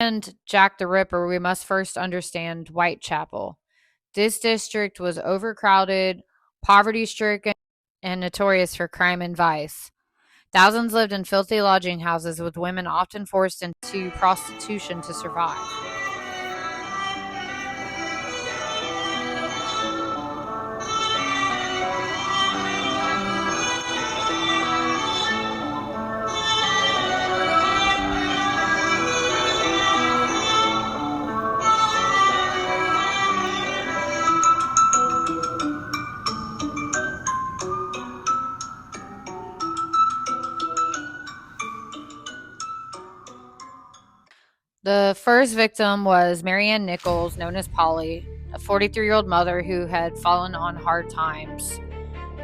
And Jack the Ripper, we must first understand Whitechapel. This district was overcrowded, poverty stricken, and notorious for crime and vice. Thousands lived in filthy lodging houses, with women often forced into prostitution to survive. The first victim was Marianne Nichols, known as Polly, a 43-year-old mother who had fallen on hard times.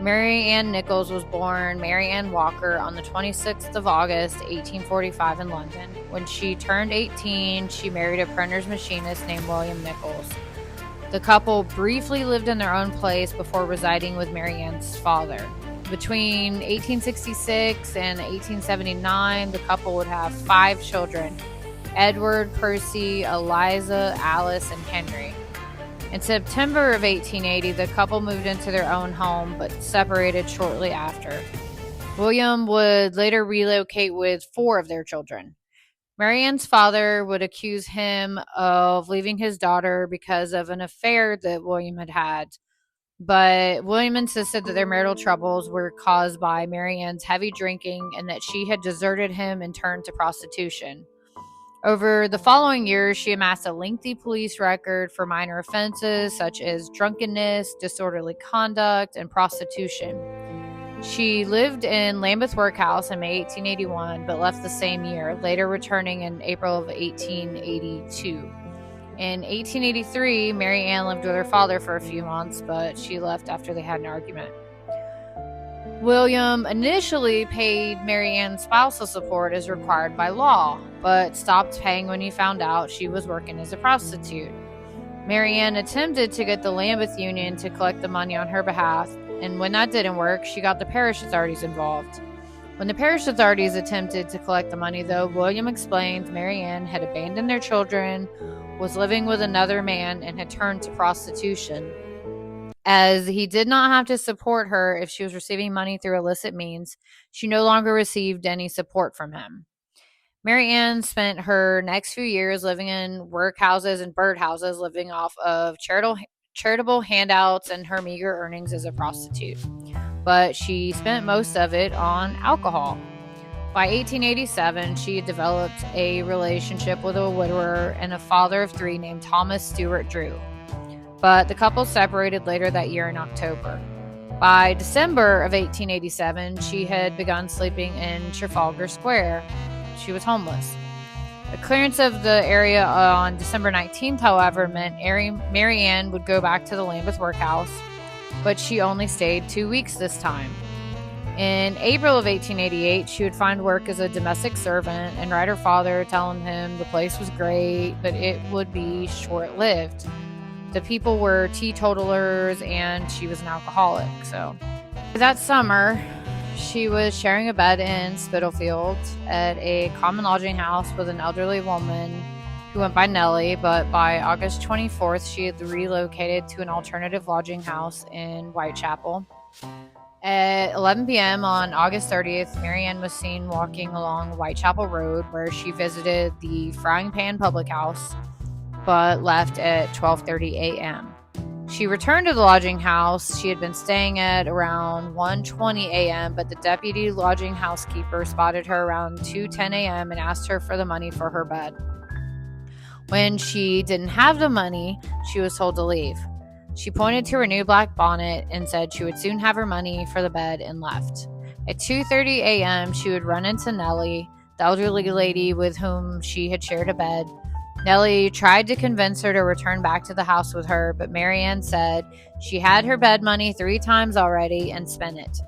Mary Ann Nichols was born Mary Ann Walker on the 26th of August, 1845 in London. When she turned 18, she married a printer's machinist named William Nichols. The couple briefly lived in their own place before residing with Mary Ann's father. Between 1866 and 1879, the couple would have 5 children: Edward, Percy, Eliza, Alice, and Henry. In September of 1880, the couple moved into their own home, but separated shortly after. William would later relocate with 4 of their children. Marianne's father would accuse him of leaving his daughter because of an affair that William had had, but William insisted that their marital troubles were caused by Marianne's heavy drinking and that she had deserted him and turned to prostitution. Over the following years, she amassed a lengthy police record for minor offenses such as drunkenness, disorderly conduct, and prostitution. She lived in Lambeth Workhouse in May 1881, but left the same year, later returning in April of 1882. In 1883, Mary Ann lived with her father for a few months, but she left after they had an argument. William initially paid Mary Ann's spousal support as required by law, but stopped paying when he found out she was working as a prostitute. Mary Ann attempted to get the Lambeth Union to collect the money on her behalf, and when that didn't work, she got the parish authorities involved. When the parish authorities attempted to collect the money, though, William explained Mary Ann had abandoned their children, was living with another man, and had turned to prostitution. As he did not have to support her if she was receiving money through illicit means, she no longer received any support from him. Mary Ann spent her next few years living in workhouses and birdhouses, living off of charitable handouts and her meager earnings as a prostitute. But she spent most of it on alcohol. By 1887, she had developed a relationship with a widower and a father of 3 named Thomas Stewart Drew. But the couple separated later that year in October. By December of 1887, she had begun sleeping in Trafalgar Square. She was homeless. The clearance of the area on December 19th, however, meant Mary Ann would go back to the Lambeth Workhouse, but she only stayed 2 weeks this time. In April of 1888, she would find work as a domestic servant and write her father telling him the place was great, but it would be short-lived. The people were teetotalers and she was an alcoholic. So that summer, she was sharing a bed in Spitalfield at a common lodging house with an elderly woman who went by Nellie, but by August 24th, she had relocated to an alternative lodging house in Whitechapel. At 11 p.m. on August 30th, Mary Ann was seen walking along Whitechapel Road, where she visited the Frying Pan Public House, but left at 12:30 a.m. She returned to the lodging house she had been staying at around 1:20 a.m., but the deputy lodging housekeeper spotted her around 2:10 a.m. and asked her for the money for her bed. When she didn't have the money, she was told to leave. She pointed to her new black bonnet and said she would soon have her money for the bed and left. At 2:30 a.m., she would run into Nellie, the elderly lady with whom she had shared a bed. Nellie tried to convince her to return back to the house with her, but Mary Ann said she had her bed money 3 times already and spent it.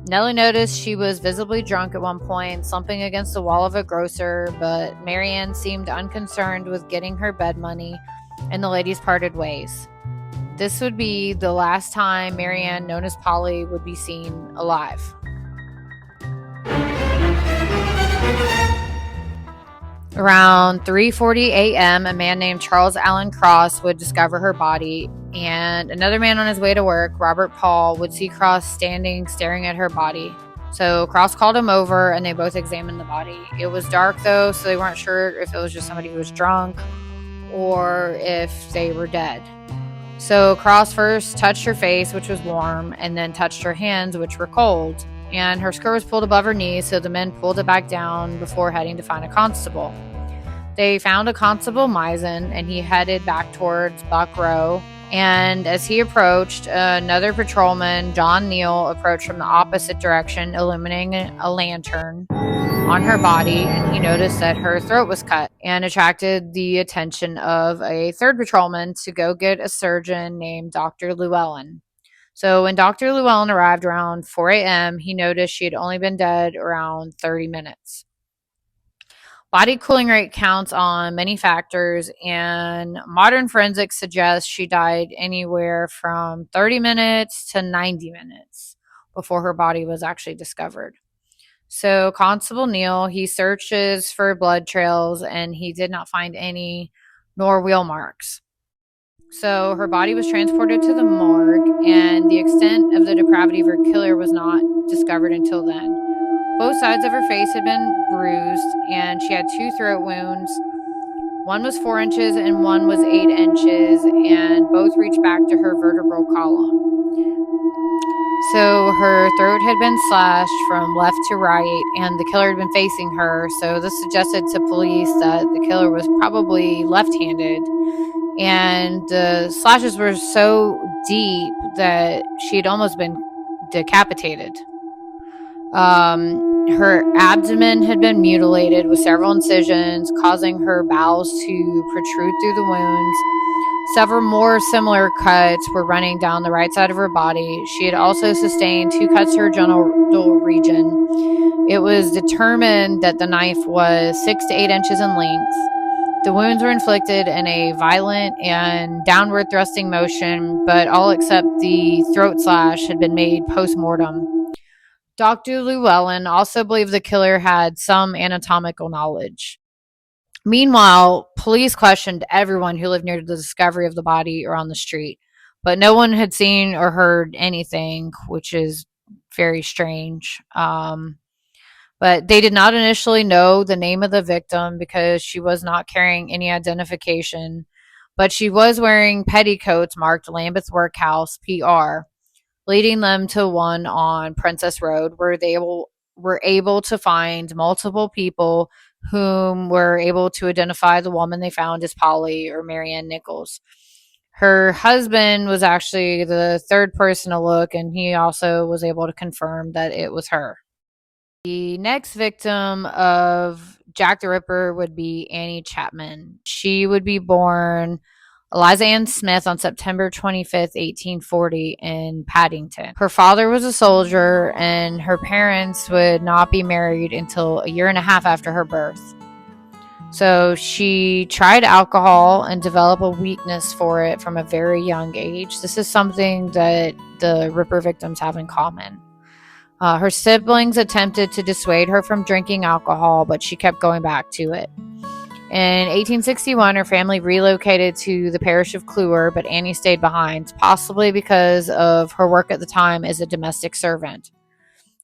Nellie noticed she was visibly drunk at one point, slumping against the wall of a grocer, but Mary Ann seemed unconcerned with getting her bed money, and the ladies parted ways. This would be the last time Mary Ann, known as Polly, would be seen alive. Around 3:40 a.m., a man named Charles Allen Cross would discover her body, and another man on his way to work, Robert Paul, would see Cross standing staring at her body. So Cross called him over and they both examined the body. It was dark though, so they weren't sure if it was just somebody who was drunk or if they were dead. So Cross first touched her face, which was warm, and then touched her hands, which were cold. And her skirt was pulled above her knees, so the men pulled it back down before heading to find a constable. They found a constable Misen, and he headed back towards Buck Row. And as he approached, another patrolman, John Neal, approached from the opposite direction, illuminating a lantern on her body, and he noticed that her throat was cut and attracted the attention of a third patrolman to go get a surgeon named Dr. Llewellyn. So when Dr. Llewellyn arrived around 4 a.m., he noticed she had only been dead around 30 minutes. Body cooling rate counts on many factors, and modern forensics suggests she died anywhere from 30 minutes to 90 minutes before her body was actually discovered. So Constable Neal, he searches for blood trails, and he did not find any, nor wheel marks. So her body was transported to the morgue, and the extent of the depravity of her killer was not discovered until then. Both sides of her face had been bruised, and she had 2 throat wounds. One was 4 inches and one was 8 inches, and both reached back to her vertebral column. So her throat had been slashed from left to right, and the killer had been facing her. So this suggested to police that the killer was probably left-handed. And the slashes were so deep that she had almost been decapitated. Her abdomen had been mutilated with several incisions, causing her bowels to protrude through the wounds. Several more similar cuts were running down the right side of her body. She had also sustained 2 cuts to her genital region. It was determined that the knife was 6 to 8 inches in length. The wounds were inflicted in a violent and downward thrusting motion, but all except the throat slash had been made post-mortem. Dr. Llewellyn also believed the killer had some anatomical knowledge. Meanwhile, police questioned everyone who lived near the discovery of the body or on the street, but no one had seen or heard anything, which is very strange. But they did not initially know the name of the victim because she was not carrying any identification, but she was wearing petticoats marked Lambeth Workhouse, PR, leading them to one on Princess Road, where they were able to find multiple people whom were able to identify the woman they found as Polly or Marianne Nichols. Her husband was actually the third person to look, and he also was able to confirm that it was her. The next victim of Jack the Ripper would be Annie Chapman. She would be born Eliza Ann Smith on September 25th, 1840 in Paddington. Her father was a soldier, and her parents would not be married until a year and a half after her birth. So she tried alcohol and developed a weakness for it from a very young age. This is something that the Ripper victims have in common. Her siblings attempted to dissuade her from drinking alcohol, but she kept going back to it. In 1861, her family relocated to the parish of Clewer, but Annie stayed behind, possibly because of her work at the time as a domestic servant.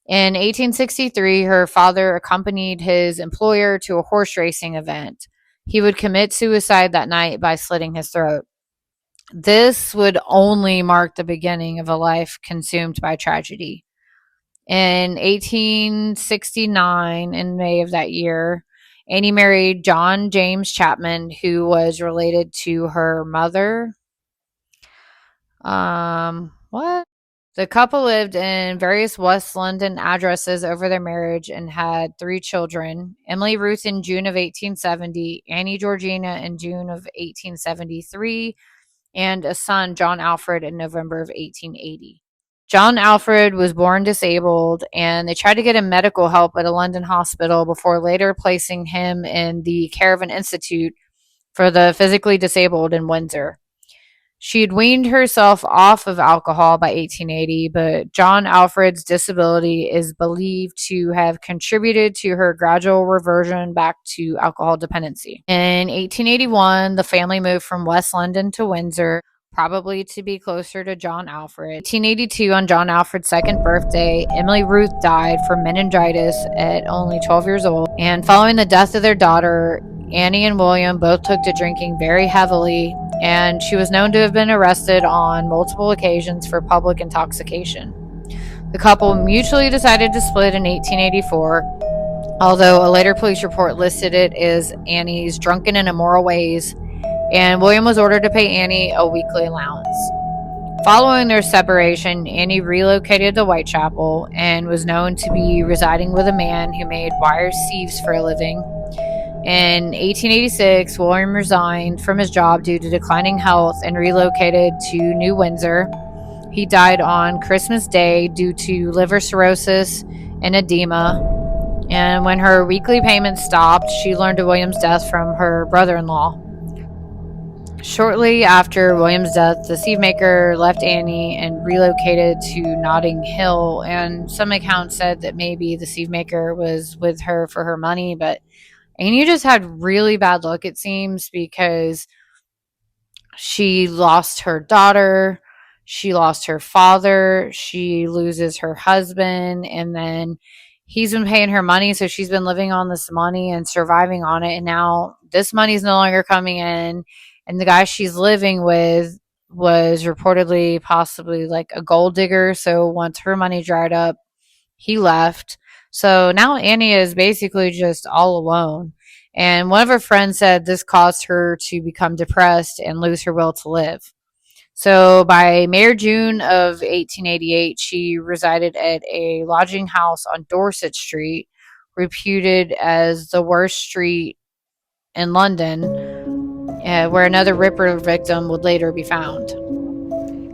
In 1863, her father accompanied his employer to a horse racing event. He would commit suicide that night by slitting his throat. This would only mark the beginning of a life consumed by tragedy. In 1869, in May of that year, Annie married John James Chapman, who was related to her mother. What? The couple lived in various West London addresses over their marriage and had 3 children: Emily Ruth in June of 1870, Annie Georgina in June of 1873, and a son, John Alfred, in November of 1880. John Alfred was born disabled, and they tried to get him medical help at a London hospital before later placing him in the care of an institute for the physically disabled in Windsor. She had weaned herself off of alcohol by 1880, but John Alfred's disability is believed to have contributed to her gradual reversion back to alcohol dependency. In 1881, the family moved from West London to Windsor, probably to be closer to John Alfred. 1882, on John Alfred's second birthday, Emily Ruth died from meningitis at only 12 years old. And following the death of their daughter, Annie and William both took to drinking very heavily, and she was known to have been arrested on multiple occasions for public intoxication. The couple mutually decided to split in 1884, although a later police report listed it as Annie's drunken and immoral ways, and William was ordered to pay Annie a weekly allowance. Following their separation, Annie relocated to Whitechapel and was known to be residing with a man who made wire sieves for a living. In 1886, William resigned from his job due to declining health and relocated to New Windsor. He died on Christmas Day due to liver cirrhosis and edema. And when her weekly payments stopped, she learned of William's death from her brother-in-law. Shortly after William's death, the sieve maker left Annie and relocated to Notting Hill, and some accounts said that maybe the sieve maker was with her for her money, but Annie just had really bad luck, it seems, because she lost her daughter, she lost her father, she loses her husband, and then he's been paying her money, so she's been living on this money and surviving on it, and now this money's no longer coming in, and the guy she's living with was reportedly possibly like a gold digger, so once her money dried up, he left. So now Annie is basically just all alone. And one of her friends said this caused her to become depressed and lose her will to live. So by May or June of 1888, she resided at a lodging house on Dorset Street, reputed as the worst street in London, where another Ripper victim would later be found.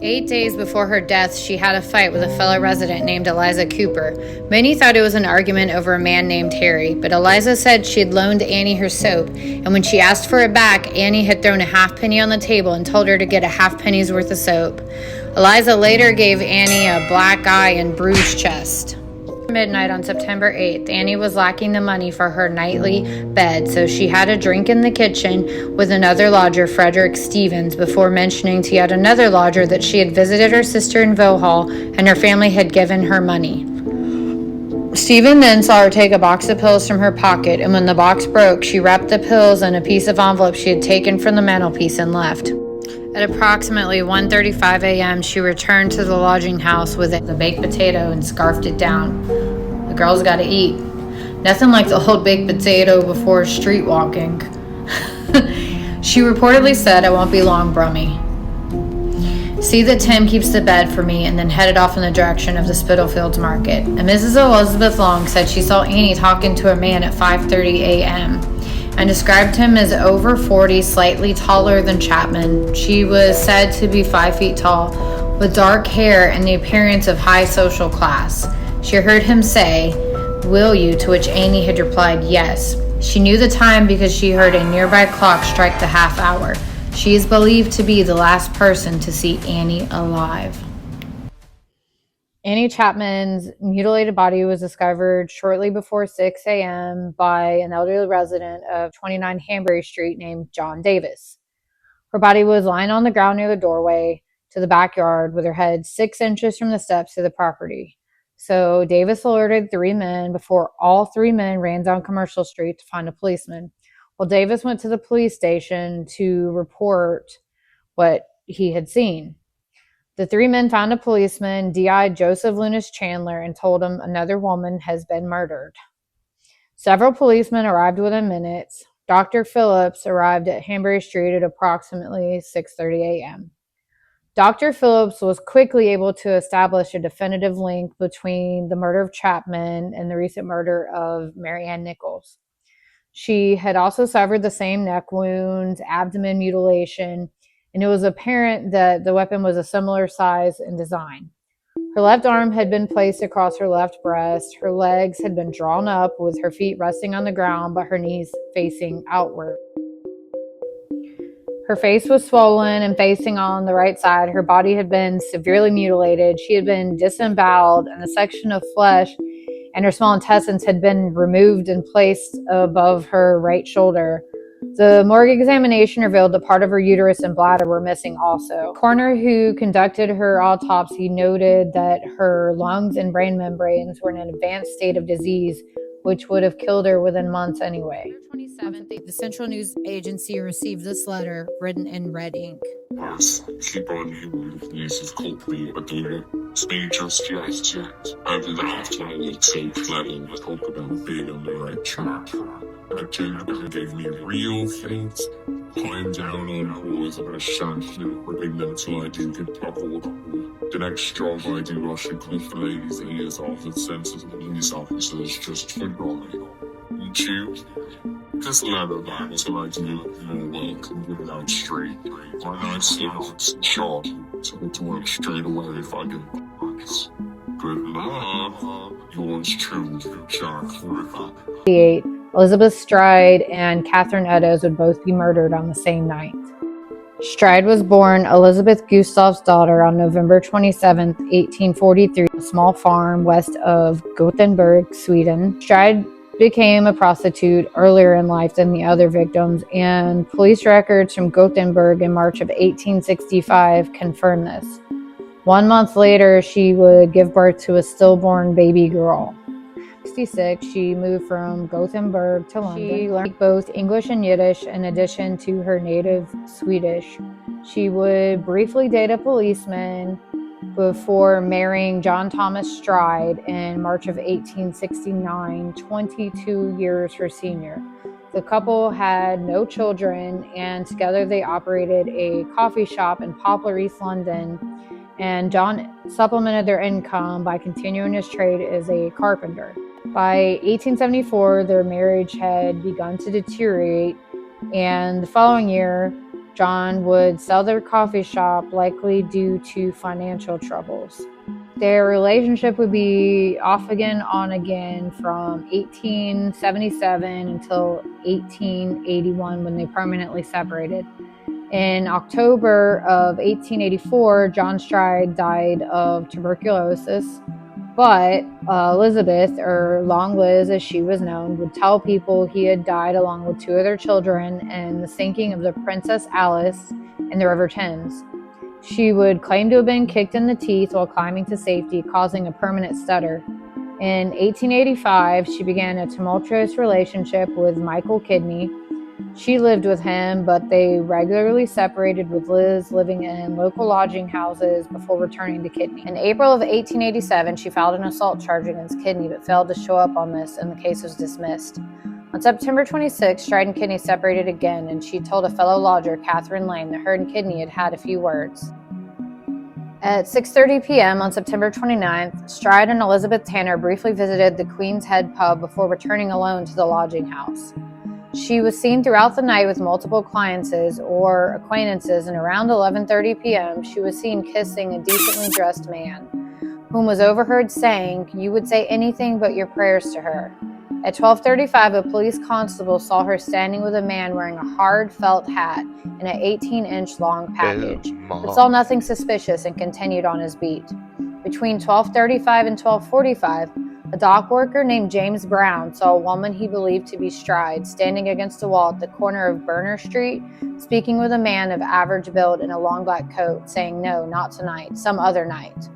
8 days before her death, she had a fight with a fellow resident named Eliza Cooper. Many thought it was an argument over a man named Harry, but Eliza said she had loaned Annie her soap, and when she asked for it back, Annie had thrown a halfpenny on the table and told her to get a halfpenny's worth of soap. Eliza later gave Annie a black eye and bruised chest. Midnight on September 8th, Annie was lacking the money for her nightly bed, so she had a drink in the kitchen with another lodger, Frederick Stevens, before mentioning to yet another lodger that she had visited her sister in Vauxhall and her family had given her money. Stephen then saw her take a box of pills from her pocket, and when the box broke, she wrapped the pills in a piece of envelope she had taken from the mantelpiece and left. At approximately 1:35 a.m., she returned to the lodging house with a baked potato and scarfed it down. The girl's got to eat. Nothing like the old baked potato before street walking. She reportedly said, "I won't be long, Brummy. See that Tim keeps the bed for me," and then headed off in the direction of the Spitalfields Market. And Mrs. Elizabeth Long said she saw Annie talking to a man at 5:30 a.m. and described him as over 40, slightly taller than Chapman. She was said to be 5 feet tall, with dark hair and the appearance of high social class. She heard him say, "Will you?" to which Annie had replied, "Yes." She knew the time because she heard a nearby clock strike the half hour. She is believed to be the last person to see Annie alive. Annie Chapman's mutilated body was discovered shortly before 6 a.m. by an elderly resident of 29 Hanbury Street named John Davis. Her body was lying on the ground near the doorway to the backyard with her head 6 inches from the steps to the property. So Davis alerted 3 men before all 3 men ran down Commercial Street to find a policeman. Well, Davis went to the police station to report what he had seen. The 3 men found a policeman, DI Joseph Lunas Chandler, and told him another woman has been murdered. Several policemen arrived within minutes. Dr. Phillips arrived at Hanbury Street at approximately 6:30 a.m. Dr. Phillips was quickly able to establish a definitive link between the murder of Chapman and the recent murder of Mary Ann Nichols. She had also suffered the same neck wounds, abdomen mutilation, and it was apparent that the weapon was a similar size and design. Her left arm had been placed across her left breast. Her legs had been drawn up with her feet resting on the ground, but her knees facing outward. Her face was swollen and facing on the right side. Her body had been severely mutilated. She had been disemboweled, and a section of flesh and her small intestines had been removed and placed above her right shoulder. The morgue examination revealed that part of her uterus and bladder were missing also. The coroner who conducted her autopsy noted that her lungs and brain membranes were in an advanced state of disease, which would have killed her within months anyway. On September 27th, the Central News Agency received this letter written in red ink. Yes, keep on hearing the police have called me again. Speak just yesterday. And after I will take letting the talk about being on the right track. That dude gave me real things. Climb down on horse of a shaft and ripping them till I do get buckled. The next job I do, I should clip the lady's ears off and send to the police officers just for going. And you? Just let her back till I do more work and get it out straight. My night's nice and sharp, so it's work straight away if I get bugs. Good luck. Yours truly, Jack Ripper. Elizabeth Stride and Catherine Eddowes would both be murdered on the same night. Stride was born Elizabeth Gustav's daughter on November 27, 1843, a small farm west of Gothenburg, Sweden. Stride became a prostitute earlier in life than the other victims, and police records from Gothenburg in March of 1865 confirm this. 1 month later, she would give birth to a stillborn baby girl. 1966, she moved from Gothenburg to London. She learned both English and Yiddish in addition to her native Swedish. She would briefly date a policeman before marrying John Thomas Stride in March of 1869, 22 years her senior. The couple had no children, and together they operated a coffee shop in Poplar, East London, and John supplemented their income by continuing his trade as a carpenter. By 1874, their marriage had begun to deteriorate, and the following year, John would sell their coffee shop, likely due to financial troubles. Their relationship would be off again, on again from 1877 until 1881 when they permanently separated. In October of 1884, John Stride died of tuberculosis, but Elizabeth, or Long Liz as she was known, would tell people he had died along with 2 of their children in the sinking of the Princess Alice in the River Thames. She would claim to have been kicked in the teeth while climbing to safety, causing a permanent stutter. In 1885, she began a tumultuous relationship with Michael Kidney. She lived with him, but they regularly separated, with Liz living in local lodging houses before returning to Kidney. In April of 1887, she filed an assault charge against Kidney, but failed to show up on this, and the case was dismissed. On September 26, Stride and Kidney separated again, and she told a fellow lodger, Catherine Lane, that her and Kidney had had a few words. At 6:30 p.m. on September 29th, Stride and Elizabeth Tanner briefly visited the Queen's Head pub before returning alone to the lodging house. She was seen throughout the night with multiple clients or acquaintances, and around 11:30 p.m., she was seen kissing a decently dressed man, whom was overheard saying, "You would say anything but your prayers to her." At 12:35, a police constable saw her standing with a man wearing a hard felt hat and an 18-inch long package, but saw nothing suspicious and continued on his beat. Between 12:35 and 12:45, a dock worker named James Brown saw a woman he believed to be Stride standing against a wall at the corner of Berner Street, speaking with a man of average build in a long black coat, saying, "No, not tonight, some other night."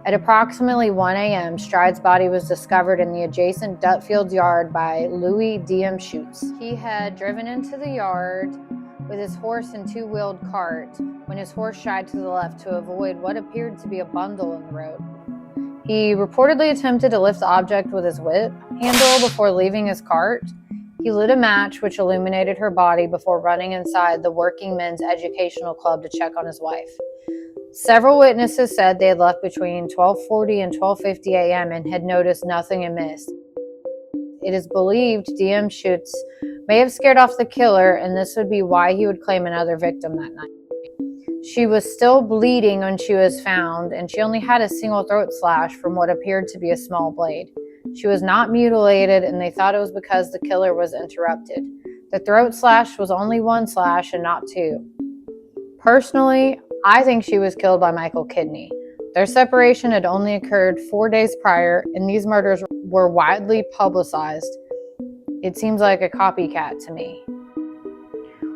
At approximately 1 a.m., Stride's body was discovered in the adjacent Dutfield yard by Louis D.M. Schutz. He had driven into the yard with his horse and 2-wheeled cart when his horse shied to the left to avoid what appeared to be a bundle in the road. He reportedly attempted to lift the object with his whip handle before leaving his cart. He lit a match which illuminated her body before running inside the Working Men's Educational Club to check on his wife. Several witnesses said they had left between 12:40 and 12:50 a.m. and had noticed nothing amiss. It is believed D.M. Schutz may have scared off the killer, and this would be why he would claim another victim that night. She was still bleeding when she was found, and she only had a single throat slash from what appeared to be a small blade. She was not mutilated, and they thought it was because the killer was interrupted. The throat slash was only one slash and not two. Personally, I think she was killed by Michael Kidney. Their separation had only occurred 4 days prior, and these murders were widely publicized. It seems like a copycat to me.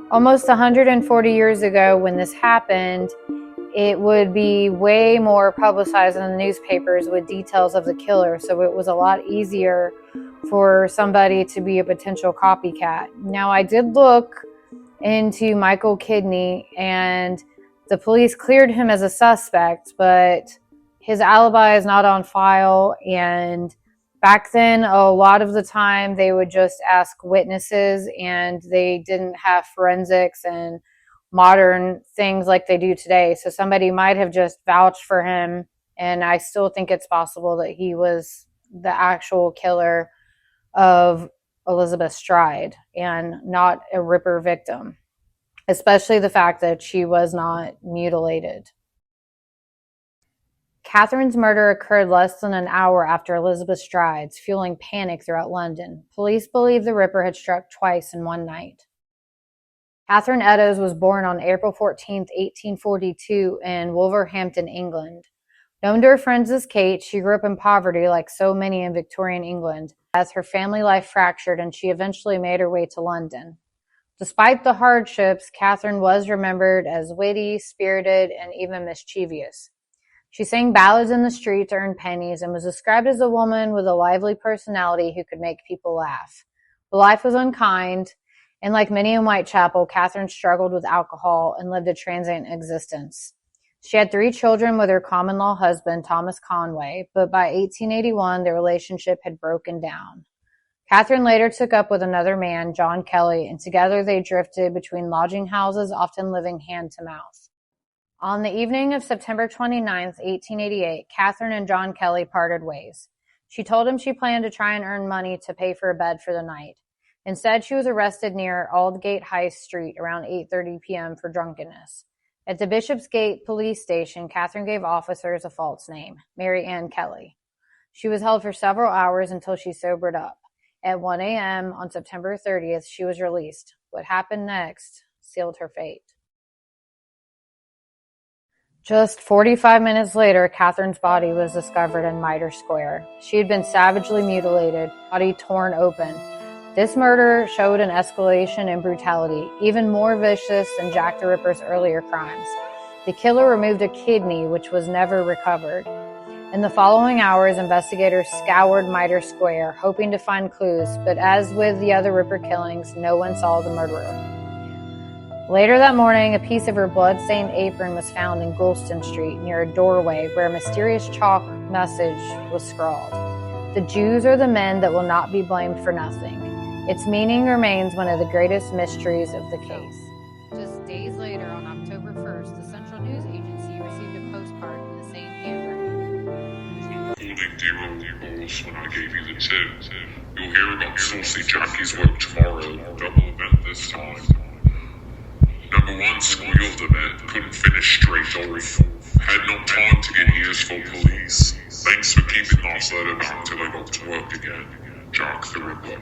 Almost 140 years ago, when this happened, it would be way more publicized in the newspapers with details of the killer, so it was a lot easier for somebody to be a potential copycat. Now, I did look into Michael Kidney, and the police cleared him as a suspect, but his alibi is not on file. And back then, a lot of the time, they would just ask witnesses, and they didn't have forensics and modern things like they do today. So somebody might have just vouched for him, and I still think it's possible that he was the actual killer of Elizabeth Stride and not a Ripper victim, especially the fact that she was not mutilated. Catherine's murder occurred less than an hour after Elizabeth Stride's, fueling panic throughout London. Police believe the Ripper had struck twice in one night. Catherine Eddowes was born on April 14, 1842 in Wolverhampton, England. Known to her friends as Kate, she grew up in poverty like so many in Victorian England, as her family life fractured and she eventually made her way to London. Despite the hardships, Catherine was remembered as witty, spirited, and even mischievous. She sang ballads in the street to earn pennies and was described as a woman with a lively personality who could make people laugh. But life was unkind, and like many in Whitechapel, Catherine struggled with alcohol and lived a transient existence. She had 3 children with her common-law husband, Thomas Conway, but by 1881, their relationship had broken down. Catherine later took up with another man, John Kelly, and together they drifted between lodging houses, often living hand to mouth. On the evening of September 29, 1888, Catherine and John Kelly parted ways. She told him she planned to try and earn money to pay for a bed for the night. Instead, she was arrested near Aldgate High Street around 8:30 p.m. for drunkenness. At the Bishopsgate police station, Catherine gave officers a false name, Mary Ann Kelly. She was held for several hours until she sobered up. At 1 a.m. on September 30th, she was released. What happened next sealed her fate. Just 45 minutes later, Catherine's body was discovered in Mitre Square. She had been savagely mutilated, body torn open. This murder showed an escalation in brutality, even more vicious than Jack the Ripper's earlier crimes. The killer removed a kidney, which was never recovered. In the following hours, investigators scoured Mitre Square, hoping to find clues, but as with the other Ripper killings, no one saw the murderer. Later that morning, a piece of her blood-stained apron was found in Goulston Street near a doorway where a mysterious chalk message was scrawled. The Jews are the men that will not be blamed for nothing. Its meaning remains one of the greatest mysteries of the case. Just days later, on October 1st, the Central News Agency received a postcard in the same handwriting. Holding dear balls when I gave you the tip. You'll hear about Saucy Jackie's work tomorrow. Double event this time. Number 1 squealed a bit, couldn't finish straight off. Had no time to get ears for police. Thanks for keeping last letter back till I got to work again. Jack the Ripper.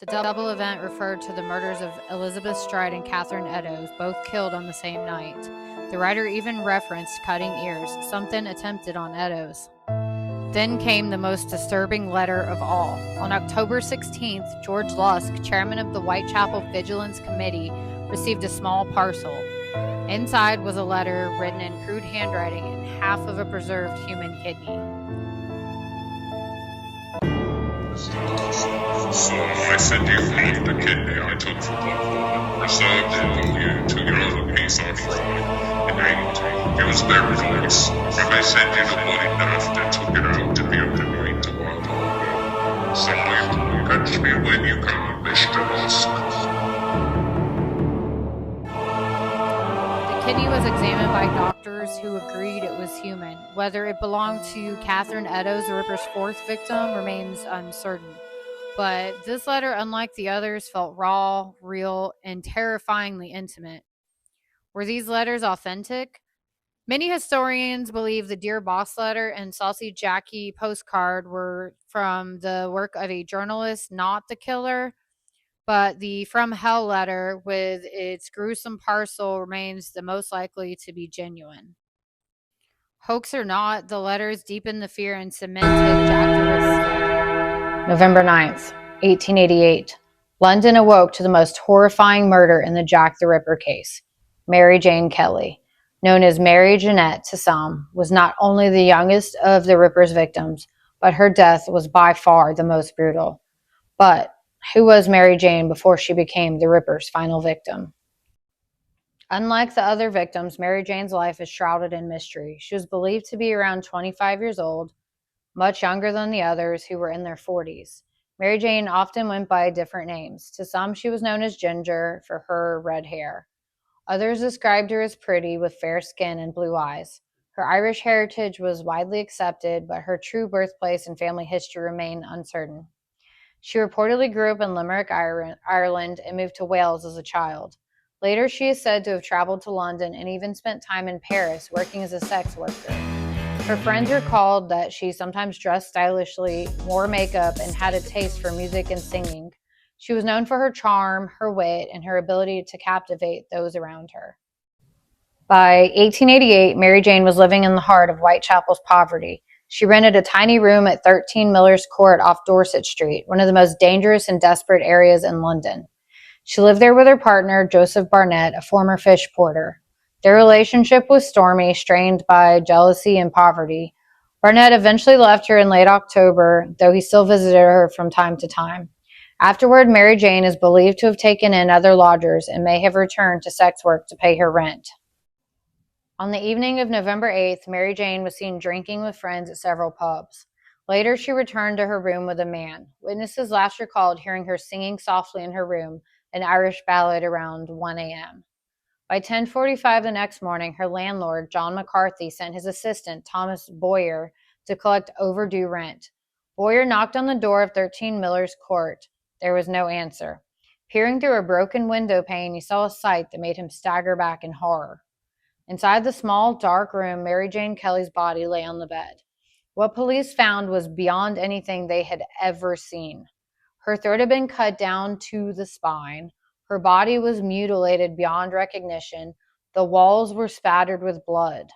The double event referred to the murders of Elizabeth Stride and Catherine Eddowes, both killed on the same night. The writer even referenced cutting ears, something attempted on Eddowes. Then came the most disturbing letter of all. On October 16th, George Lusk, chairman of the Whitechapel Vigilance Committee, received a small parcel. Inside was a letter written in crude handwriting and half of a preserved human kidney. So I send you half the kidney I took from Buffalo, preserved it for you to your other piece I fried, and ate. It was very nice, and I sent you the bloody knife that took it out to be able to bring to Wild Harbor. Signed, catch me when you can, Mr. Lusk. The kidney was examined by doctors who agreed it was human. Whether it belonged to Catherine Eddowes, the Ripper's 4th victim, remains uncertain. But this letter, unlike the others, felt raw, real, and terrifyingly intimate. Were these letters authentic? Many historians believe the Dear Boss letter and Saucy Jackie postcard were from the work of a journalist, not the killer. But the From Hell letter, with its gruesome parcel, remains the most likely to be genuine. Hoax or not, the letters deepened the fear and cemented Jack the Ripper's. November 9th, 1888. London awoke to the most horrifying murder in the Jack the Ripper case. Mary Jane Kelly, known as Mary Jeanette to some, was not only the youngest of the Ripper's victims, but her death was by far the most brutal. But who was Mary Jane before she became the Ripper's final victim? Unlike the other victims, Mary Jane's life is shrouded in mystery. She was believed to be around 25 years old, much younger than the others who were in their 40s. Mary Jane often went by different names. To some, she was known as Ginger for her red hair. Others described her as pretty with fair skin and blue eyes. Her Irish heritage was widely accepted, but her true birthplace and family history remain uncertain. She reportedly grew up in Limerick, Ireland, and moved to Wales as a child. Later, she is said to have traveled to London and even spent time in Paris working as a sex worker. Her friends recalled that she sometimes dressed stylishly, wore makeup, and had a taste for music and singing. She was known for her charm, her wit, and her ability to captivate those around her. By 1888, Mary Jane was living in the heart of Whitechapel's poverty. She rented a tiny room at 13 Miller's Court off Dorset Street, one of the most dangerous and desperate areas in London. She lived there with her partner, Joseph Barnett, a former fish porter. Their relationship was stormy, strained by jealousy and poverty. Barnett eventually left her in late October, though he still visited her from time to time. Afterward, Mary Jane is believed to have taken in other lodgers and may have returned to sex work to pay her rent. On the evening of November 8th, Mary Jane was seen drinking with friends at several pubs. Later, she returned to her room with a man. Witnesses last recalled hearing her singing softly in her room an Irish ballad around 1 a.m. By 10:45 the next morning, her landlord, John McCarthy, sent his assistant, Thomas Boyer, to collect overdue rent. Boyer knocked on the door of 13 Miller's Court. There was no answer. Peering through a broken window pane, he saw a sight that made him stagger back in horror. Inside the small, dark room, Mary Jane Kelly's body lay on the bed. What police found was beyond anything they had ever seen. Her throat had been cut down to the spine. Her body was mutilated beyond recognition. The walls were spattered with blood.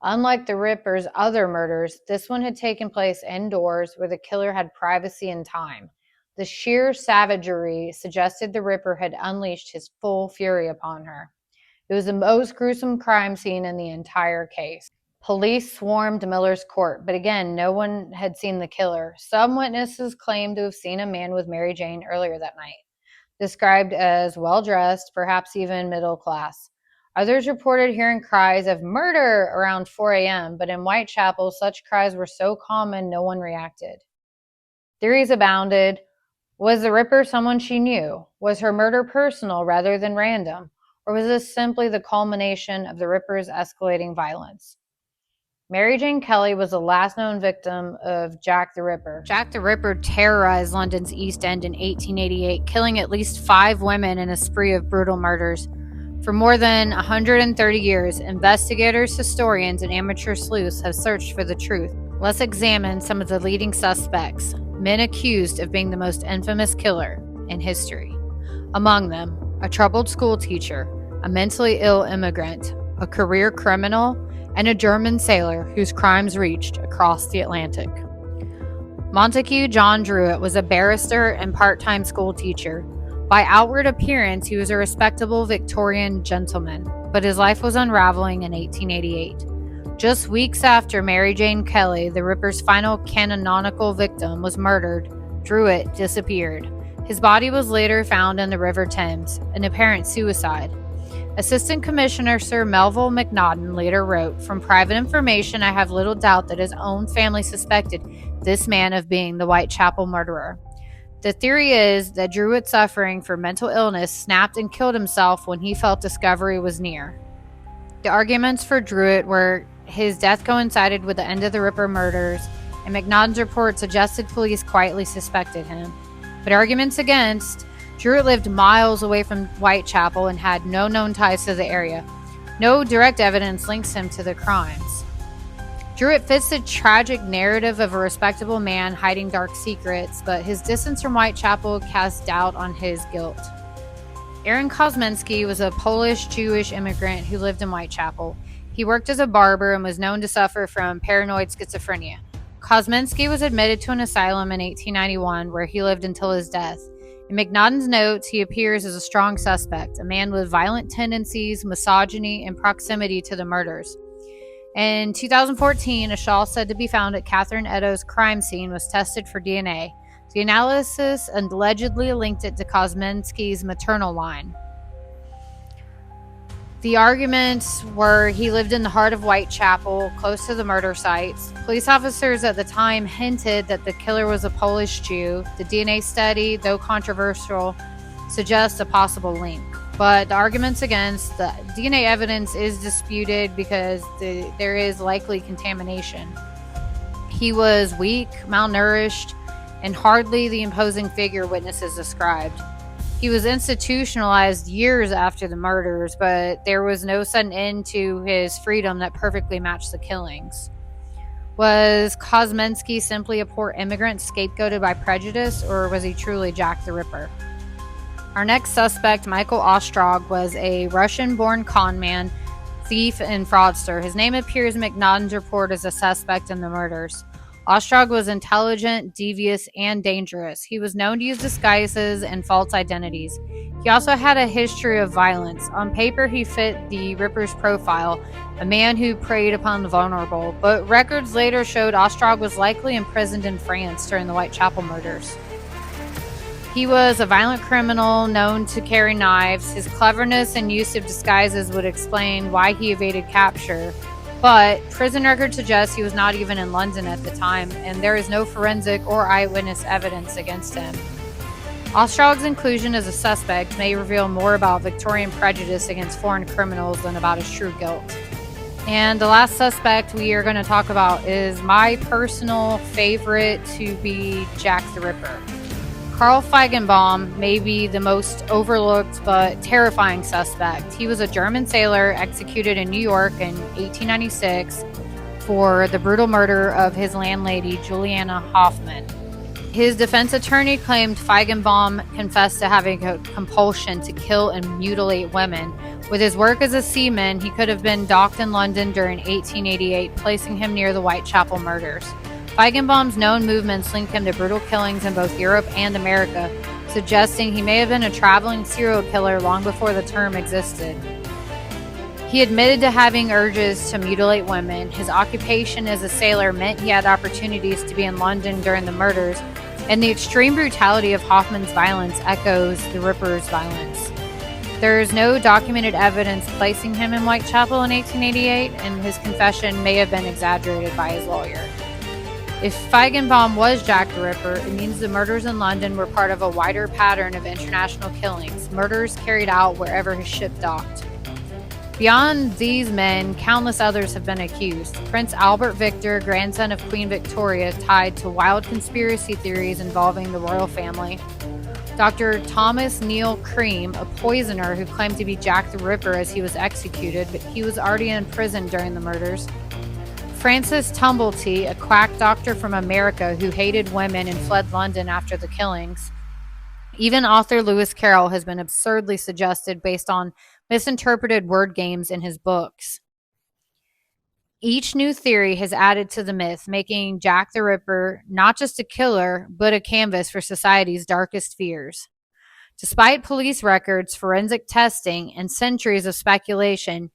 Unlike the Ripper's other murders, this one had taken place indoors where the killer had privacy and time. The sheer savagery suggested the Ripper had unleashed his full fury upon her. It was the most gruesome crime scene in the entire case. Police swarmed Miller's Court, but again, no one had seen the killer. Some witnesses claimed to have seen a man with Mary Jane earlier that night, described as well-dressed, perhaps even middle class. Others reported hearing cries of murder around 4 a.m., but in Whitechapel, such cries were so common no one reacted. Theories abounded. Was the Ripper someone she knew? Was her murder personal rather than random? Or was this simply the culmination of the Ripper's escalating violence? Mary Jane Kelly was the last known victim of Jack the Ripper. Jack the Ripper terrorized London's East End in 1888, killing at least 5 women in a spree of brutal murders. For more than 130 years, investigators, historians, and amateur sleuths have searched for the truth. Let's examine some of the leading suspects, men accused of being the most infamous killer in history. Among them, a troubled school teacher, a mentally ill immigrant, a career criminal, and a German sailor whose crimes reached across the Atlantic. Montague John Druitt was a barrister and part-time school teacher. By outward appearance, he was a respectable Victorian gentleman, but his life was unraveling in 1888. Just weeks after Mary Jane Kelly, the Ripper's final canonical victim, was murdered, Druitt disappeared. His body was later found in the River Thames, an apparent suicide. Assistant Commissioner Sir Melville Macnaghten later wrote, "From private information, I have little doubt that his own family suspected this man of being the Whitechapel murderer. The theory is that Druitt, suffering from mental illness, snapped and killed himself when he felt discovery was near." The arguments for Druitt were his death coincided with the end of the Ripper murders, and Macnaghten's report suggested police quietly suspected him. But arguments against, Druitt lived miles away from Whitechapel and had no known ties to the area. No direct evidence links him to the crimes. Druitt fits the tragic narrative of a respectable man hiding dark secrets, but his distance from Whitechapel casts doubt on his guilt. Aaron Kosminski was a Polish-Jewish immigrant who lived in Whitechapel. He worked as a barber and was known to suffer from paranoid schizophrenia. Kosminski was admitted to an asylum in 1891, where he lived until his death. In McNaughton's notes, he appears as a strong suspect, a man with violent tendencies, misogyny, and proximity to the murders. In 2014, a shawl said to be found at Catherine Eddowes' crime scene was tested for DNA. The analysis allegedly linked it to Kosminski's maternal line. The arguments were he lived in the heart of Whitechapel, close to the murder sites. Police officers at the time hinted that the killer was a Polish Jew. The DNA study, though controversial, suggests a possible link. But the arguments against the DNA evidence is disputed because there is likely contamination. He was weak, malnourished, and hardly the imposing figure witnesses described. He was institutionalized years after the murders, but there was no sudden end to his freedom that perfectly matched the killings. Was Kosminski simply a poor immigrant scapegoated by prejudice, or was he truly Jack the Ripper? Our next suspect, Michael Ostrog, was a Russian-born conman, thief, and fraudster. His name appears in McNaughton's report as a suspect in the murders. Ostrog was intelligent, devious, and dangerous. He was known to use disguises and false identities. He also had a history of violence. On paper, he fit the Ripper's profile, a man who preyed upon the vulnerable, but records later showed Ostrog was likely imprisoned in France during the Whitechapel murders. He was a violent criminal known to carry knives. His cleverness and use of disguises would explain why he evaded capture. But prison records suggest he was not even in London at the time, and there is no forensic or eyewitness evidence against him. Ostrog's inclusion as a suspect may reveal more about Victorian prejudice against foreign criminals than about his true guilt. And the last suspect we are going to talk about is my personal favorite to be Jack the Ripper. Karl Feigenbaum may be the most overlooked but terrifying suspect. He was a German sailor executed in New York in 1896 for the brutal murder of his landlady, Juliana Hoffman. His defense attorney claimed Feigenbaum confessed to having a compulsion to kill and mutilate women. With his work as a seaman, he could have been docked in London during 1888, placing him near the Whitechapel murders. Feigenbaum's known movements link him to brutal killings in both Europe and America, suggesting he may have been a traveling serial killer long before the term existed. He admitted to having urges to mutilate women. His occupation as a sailor meant he had opportunities to be in London during the murders, and the extreme brutality of Hoffman's violence echoes the Ripper's violence. There is no documented evidence placing him in Whitechapel in 1888, and his confession may have been exaggerated by his lawyer. If Feigenbaum was Jack the Ripper, it means the murders in London were part of a wider pattern of international killings, murders carried out wherever his ship docked. Beyond these men, countless others have been accused. Prince Albert Victor, grandson of Queen Victoria, tied to wild conspiracy theories involving the royal family. Dr. Thomas Neil Cream, a poisoner who claimed to be Jack the Ripper as he was executed, but he was already in prison during the murders. Francis Tumblety, a quack doctor from America who hated women and fled London after the killings. Even author Lewis Carroll has been absurdly suggested based on misinterpreted word games in his books. Each new theory has added to the myth, making Jack the Ripper not just a killer, but a canvas for society's darkest fears. Despite police records, forensic testing, and centuries of speculation,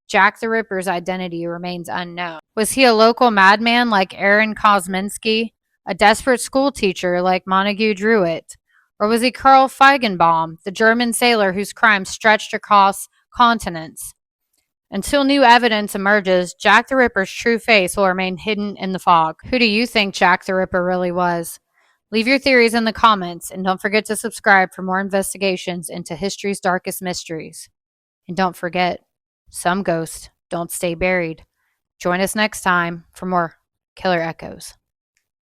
Jack the Ripper's identity remains unknown. Was he a local madman like Aaron Kosminski, a desperate schoolteacher like Montague Druitt, or was he Karl Feigenbaum, the German sailor whose crimes stretched across continents? Until new evidence emerges, Jack the Ripper's true face will remain hidden in the fog. Who do you think Jack the Ripper really was? Leave your theories in the comments, and don't forget to subscribe for more investigations into history's darkest mysteries. And don't forget, some ghosts don't stay buried. Join us next time for more Killer Echoes.